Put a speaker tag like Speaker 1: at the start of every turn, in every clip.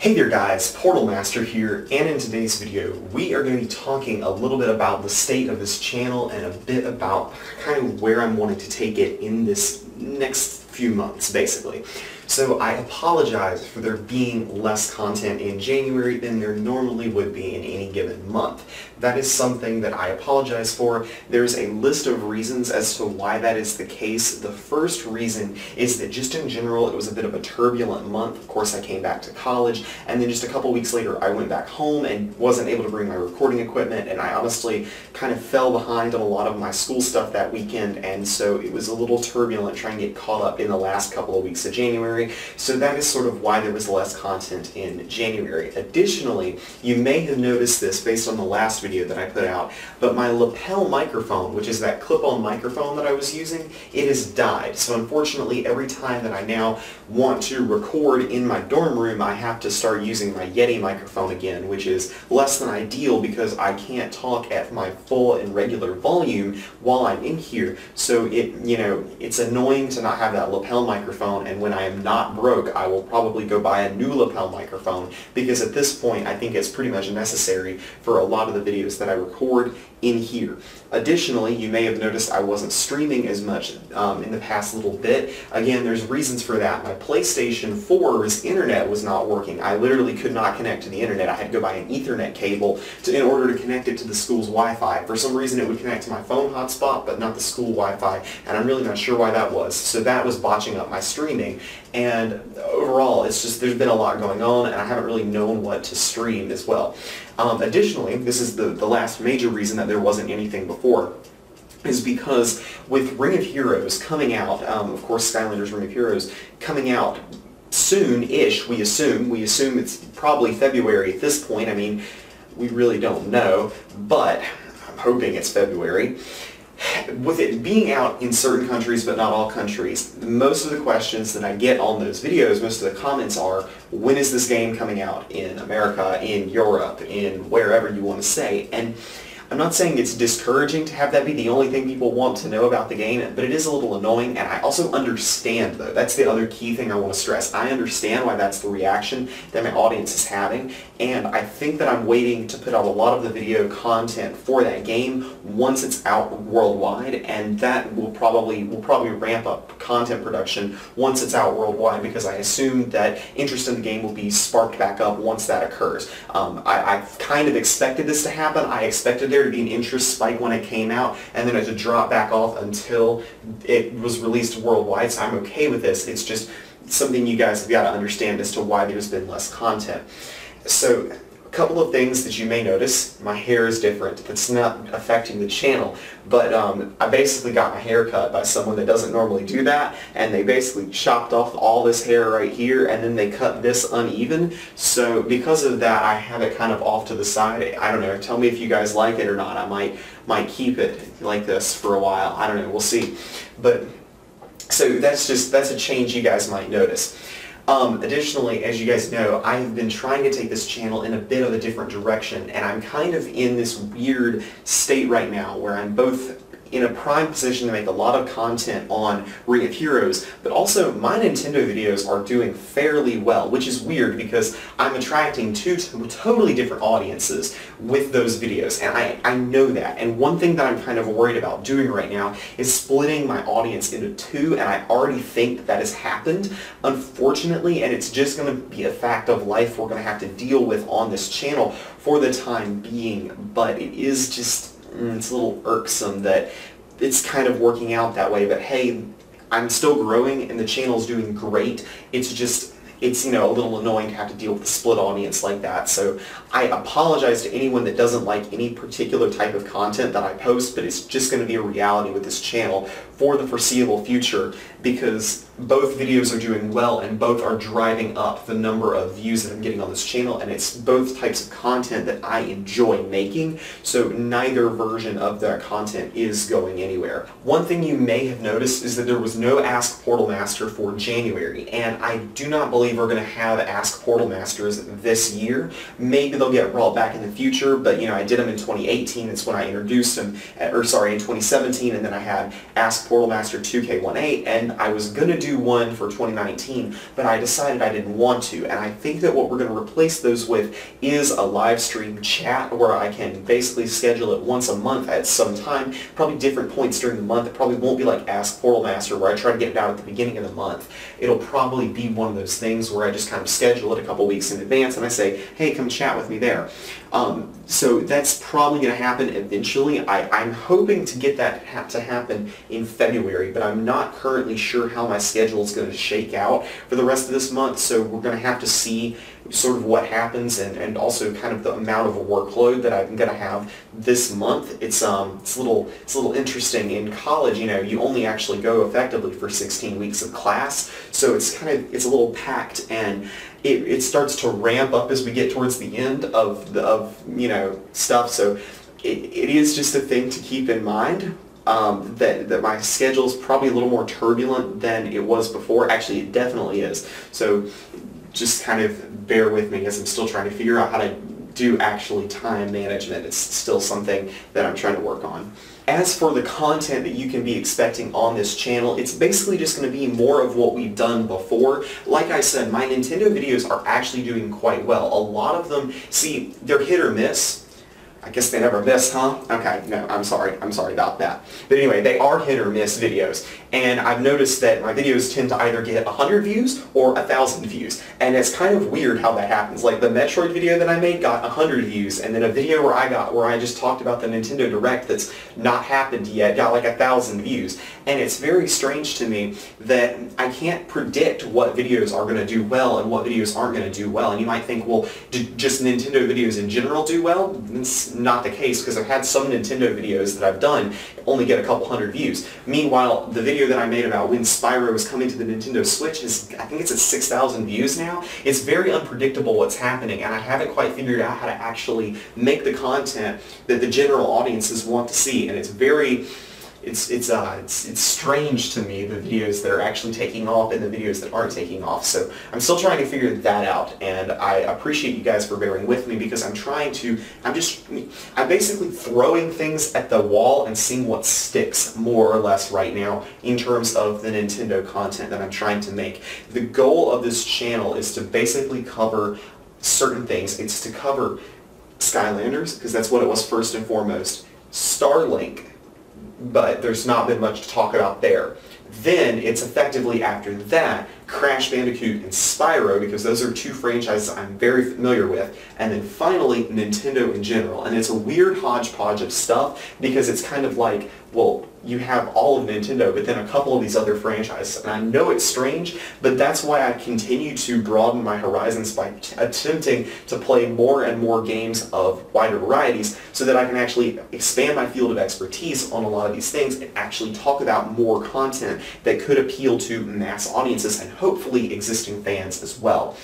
Speaker 1: Hey there guys, Portalmaster here, and in today's video we are going to be talking a little bit about the state of this channel and a bit about kind of where I'm wanting to take it in this next few months, basically. So I apologize for there being less content in January than there normally would be in any given month. That is something that I apologize for. There's a list of reasons as to why that is the case. The first reason is that just in general it was a bit of a turbulent month. Of course I came back to college, and then just a couple weeks later I went back home and wasn't able to bring my recording equipment, and I honestly kind of fell behind on a lot of my school stuff that weekend, and so it was a little turbulent trying to get caught up in the last couple of weeks of January. So that is sort of why there was less content in January. Additionally, you may have noticed this based on the last video that I put out, but my lapel microphone, which is that clip-on microphone that I was using, it has died. So unfortunately, every time that I now want to record in my dorm room, I have to start using my Yeti microphone again, which is less than ideal because I can't talk at my full and regular volume while I'm in here. So it's annoying to not have that lapel microphone, and when I am not broke, I will probably go buy a new lapel microphone, because at this point I think it's pretty much necessary for a lot of the videos that I record in here. Additionally, you may have noticed I wasn't streaming as much in the past little bit. Again, there's reasons for that. My PlayStation 4's internet was not working. I literally could not connect to the internet. I had to go buy an Ethernet cable in order to connect it to the school's Wi-Fi. For some reason it would connect to my phone hotspot, but not the school Wi-Fi, and I'm really not sure why that was. So that was botching up my streaming, and overall it's just there's been a lot going on, and I haven't really known what to stream as well. Additionally, this is the last major reason that there wasn't anything before, is because with Ring of Heroes coming out, of course Skylanders Ring of Heroes coming out soon-ish, we assume it's probably February at this point. I mean, we really don't know, but I'm hoping it's February. With it being out in certain countries but not all countries, most of the questions that I get on those videos, most of the comments are, when is this game coming out in America, in Europe, in wherever you want to say? And I'm not saying it's discouraging to have that be the only thing people want to know about the game, but it is a little annoying, and I also understand, though. That's the other key thing I want to stress. I understand why that's the reaction that my audience is having, and I think that I'm waiting to put out a lot of the video content for that game once it's out worldwide, and that will probably ramp up content production once it's out worldwide, because I assume that interest in the game will be sparked back up once that occurs. I kind of expected this to happen. I expected there to be an interest spike when it came out, and then it to drop back off until it was released worldwide, so I'm okay with this. It's just something you guys have got to understand as to why there's been less content. So a couple of things that you may notice. My hair is different. That's not affecting the channel, but I basically got my hair cut by someone that doesn't normally do that, and they basically chopped off all this hair right here, and then they cut this uneven. So because of that, I have it kind of off to the side. I don't know. Tell me if you guys like it or not. I might keep it like this for a while. I don't know. We'll see. But so that's a change you guys might notice. Additionally, as you guys know, I have been trying to take this channel in a bit of a different direction, and I'm kind of in this weird state right now where I'm both in a prime position to make a lot of content on Ring of Heroes, but also my Nintendo videos are doing fairly well, which is weird because I'm attracting two totally different audiences with those videos, and I know that. And one thing that I'm kind of worried about doing right now is splitting my audience into two, and I already think that has happened, unfortunately, and it's just going to be a fact of life we're going to have to deal with on this channel for the time being. But it is just, it's a little irksome that it's kind of working out that way, but hey, I'm still growing and the channel's doing great. It's a little annoying to have to deal with a split audience like that. So I apologize to anyone that doesn't like any particular type of content that I post, but it's just going to be a reality with this channel for the foreseeable future, because both videos are doing well and both are driving up the number of views that I'm getting on this channel, and it's both types of content that I enjoy making, so neither version of that content is going anywhere. One thing you may have noticed is that there was no Ask Portalmaster for January, and I do not believe we're going to have Ask Portalmasters this year. Maybe they'll get brought back in the future, but I did them in 2018, it's when I introduced them, in 2017, and then I had Ask Portalmaster 2K18, and I was going to do do one for 2019, but I decided I didn't want to, and I think that what we're going to replace those with is a live stream chat where I can basically schedule it once a month at some time, probably different points during the month. It probably won't be like Ask Portalmaster where I try to get it out at the beginning of the month. It'll probably be one of those things where I just kind of schedule it a couple weeks in advance and I say, hey, come chat with me there. So that's probably going to happen eventually. I'm hoping to get that to happen in February, but I'm not currently sure how my schedule is going to shake out for the rest of this month, so we're going to have to see sort of what happens and also kind of the amount of workload that I'm going to have this month. It's a little interesting. In college, you know, you only actually go effectively for 16 weeks of class, so it's a little packed, and it starts to ramp up as we get towards the end of you know, stuff. So it is just a thing to keep in mind. That my schedule is probably a little more turbulent than it was before. Actually, it definitely is. So just kind of bear with me as I'm still trying to figure out how to do actually time management. It's still something that I'm trying to work on. As for the content that you can be expecting on this channel, it's basically just going to be more of what we've done before. Like I said, my Nintendo videos are actually doing quite well. A lot of them, see, they're hit or miss. I guess they never miss, huh? Okay, no, I'm sorry about that. But anyway, they are hit or miss videos, and I've noticed that my videos tend to either get 100 views or 1,000 views, and it's kind of weird how that happens. Like the Metroid video that I made got 100 views, and then a video where I just talked about the Nintendo Direct that's not happened yet got like 1,000 views, and it's very strange to me that I can't predict what videos are going to do well and what videos aren't going to do well. And you might think, well, do just Nintendo videos in general do well? It's not the case, because I've had some Nintendo videos that I've done only get a couple hundred views. Meanwhile, the video that I made about when Spyro is coming to the Nintendo Switch is, I think it's at 6,000 views now. It's very unpredictable what's happening, and I haven't quite figured out how to actually make the content that the general audiences want to see, and it's very... It's strange to me, the videos that are actually taking off and the videos that aren't taking off. So I'm still trying to figure that out, and I appreciate you guys for bearing with me, because I'm basically throwing things at the wall and seeing what sticks, more or less, right now in terms of the Nintendo content that I'm trying to make. The goal of this channel is to basically cover certain things. It's to cover Skylanders, because that's what it was first and foremost. Starlink, but there's not been much to talk about there. Then it's effectively after that Crash Bandicoot and Spyro, because those are two franchises I'm very familiar with, and then finally Nintendo in general. And it's a weird hodgepodge of stuff, because it's kind of like, well, you have all of Nintendo, but then a couple of these other franchises. And I know it's strange, but that's why I continue to broaden my horizons by attempting to play more and more games of wider varieties, so that I can actually expand my field of expertise on a lot of these things and actually talk about more content that could appeal to mass audiences and hopefully existing fans as well.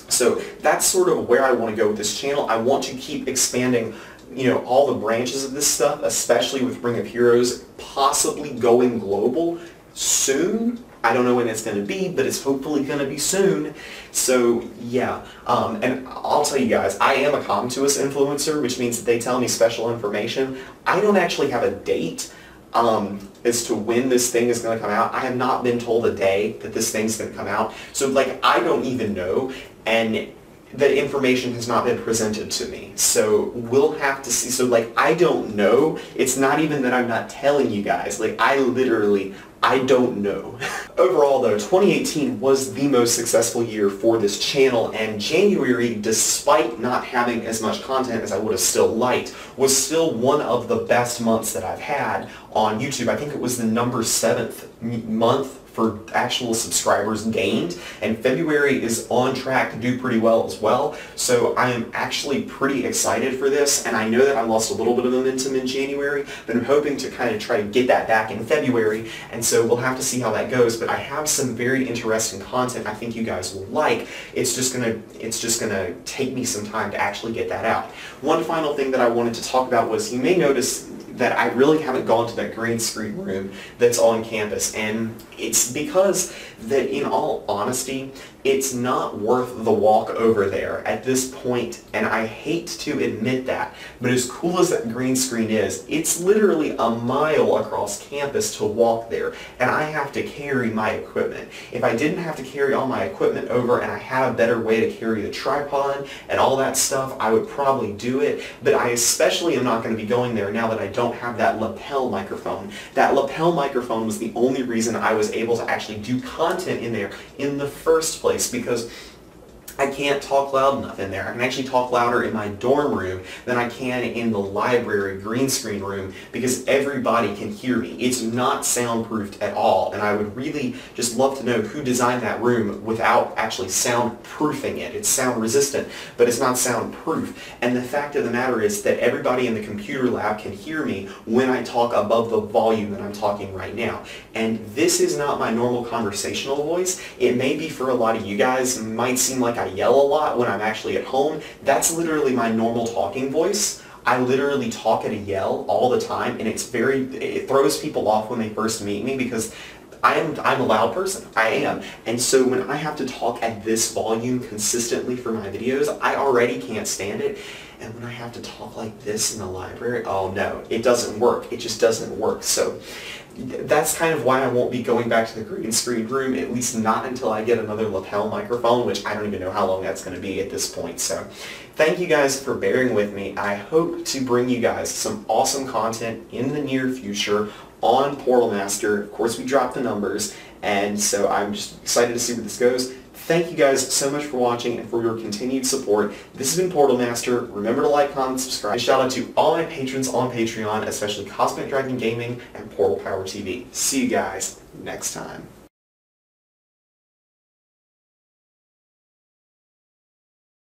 Speaker 1: So that's sort of where I want to go with this channel. I want to keep expanding, you know, all the branches of this stuff, especially with Ring of Heroes possibly going global soon. I don't know when it's going to be, but it's hopefully going to be soon. So yeah, and I'll tell you guys, I am a Comtuous influencer, which means that they tell me special information. I don't actually have a date as to when this thing is going to come out. I have not been told a day that this thing's going to come out. So like, I don't even know, and the information has not been presented to me. So we'll have to see. So like, I don't know. It's not even that I'm not telling you guys. Like, I don't know. Overall though, 2018 was the most successful year for this channel, and January, despite not having as much content as I would have still liked, was still one of the best months that I've had on YouTube. I think it was the number 7th month for actual subscribers gained, and February is on track to do pretty well as well. So I am actually pretty excited for this, and I know that I lost a little bit of momentum in January, but I'm hoping to kind of try to get that back in February, and so we'll have to see how that goes. But I have some very interesting content I think you guys will like. It's just gonna take me some time to actually get that out. One final thing that I wanted to talk about was, you may notice that I really haven't gone to that green screen room that's on campus, and it's It's because that, in all honesty, it's not worth the walk over there at this point, and I hate to admit that, but as cool as that green screen is, it's literally a mile across campus to walk there, and I have to carry my equipment. If I didn't have to carry all my equipment over and I had a better way to carry the tripod and all that stuff, I would probably do it, but I especially am not going to be going there now that I don't have that lapel microphone. That lapel microphone was the only reason I was able to actually do content in there in the first place, because I can't talk loud enough in there. I can actually talk louder in my dorm room than I can in the library green screen room because everybody can hear me. It's not soundproofed at all, and I would really just love to know who designed that room without actually soundproofing it. It's sound resistant, but it's not soundproof. And the fact of the matter is that everybody in the computer lab can hear me when I talk above the volume that I'm talking right now. And this is not my normal conversational voice. It may be for a lot of you guys, might seem like I yell a lot when I'm actually at home. That's literally my normal talking voice. I literally talk at a yell all the time, and it throws people off when they first meet me because I'm a loud person. I am. And so when I have to talk at this volume consistently for my videos, I already can't stand it. And when I have to talk like this in the library, oh no, it doesn't work. It just doesn't work. So that's kind of why I won't be going back to the green screen room, at least not until I get another lapel microphone, which I don't even know how long that's going to be at this point. So thank you guys for bearing with me. I hope to bring you guys some awesome content in the near future on Portalmaster. Of course, we dropped the numbers, and so I'm just excited to see where this goes. Thank you guys so much for watching and for your continued support. This has been Portalmaster. Remember to like, comment, subscribe. And shout out to all my patrons on Patreon, especially Cosmic Dragon Gaming and Portal Power TV. See you guys next time.